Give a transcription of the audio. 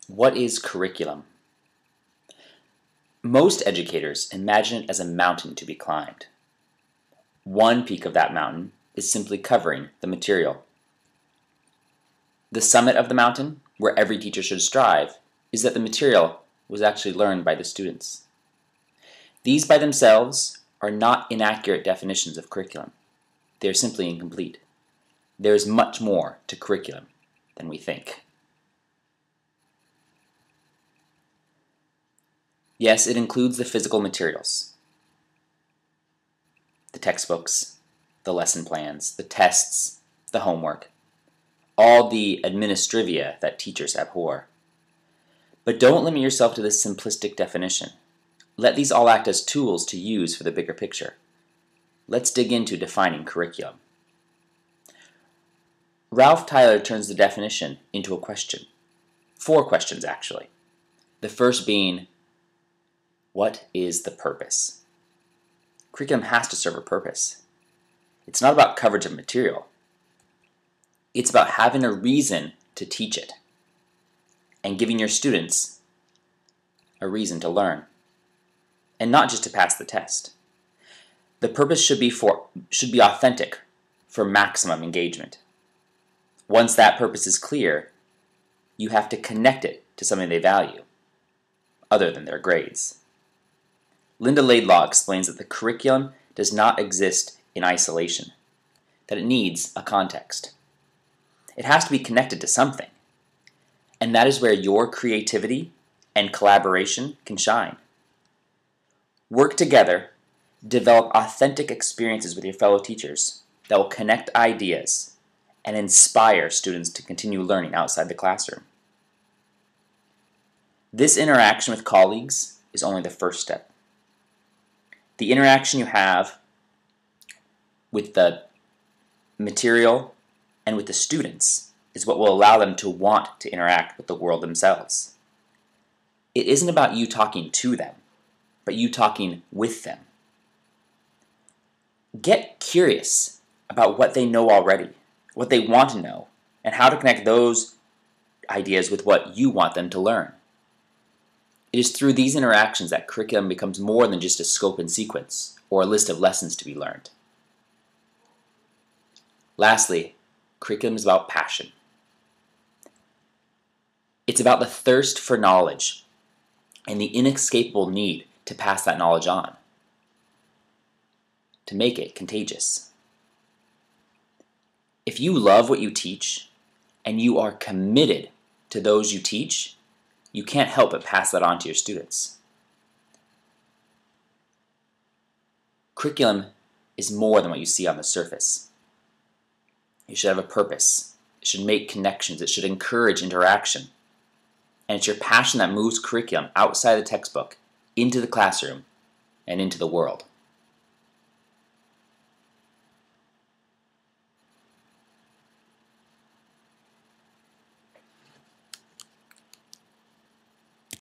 What is curriculum? Most educators imagine it as a mountain to be climbed. One peak of that mountain is simply covering the material. The summit of the mountain, where every teacher should strive, is that the material was actually learned by the students. These by themselves are not inaccurate definitions of curriculum. They are simply incomplete. There is much more to curriculum than we think. Yes, it includes the physical materials. The textbooks, the lesson plans, the tests, the homework, all the administrivia that teachers abhor. But don't limit yourself to this simplistic definition. Let these all act as tools to use for the bigger picture. Let's dig into defining curriculum. Ralph Tyler turns the definition into a question. 4 questions, actually. The first being, what is the purpose? Curriculum has to serve a purpose. It's not about coverage of material. It's about having a reason to teach it and giving your students a reason to learn, and not just to pass the test. The purpose should be authentic for maximum engagement. Once that purpose is clear, you have to connect it to something they value, other than their grades. Linda Laidlaw explains that the curriculum does not exist in isolation, that it needs a context. It has to be connected to something, and that is where your creativity and collaboration can shine. Work together, develop authentic experiences with your fellow teachers that will connect ideas and inspire students to continue learning outside the classroom. This interaction with colleagues is only the first step. The interaction you have with the material and with the students is what will allow them to want to interact with the world themselves. It isn't about you talking to them, but you talking with them. Get curious about what they know already, what they want to know, and how to connect those ideas with what you want them to learn. It is through these interactions that curriculum becomes more than just a scope and sequence, or a list of lessons to be learned. Lastly, curriculum is about passion. It's about the thirst for knowledge and the inescapable need to pass that knowledge on, to make it contagious. If you love what you teach and you are committed to those you teach, you can't help but pass that on to your students. Curriculum is more than what you see on the surface. It should have a purpose. It should make connections. It should encourage interaction. And it's your passion that moves curriculum outside the textbook, into the classroom, and into the world.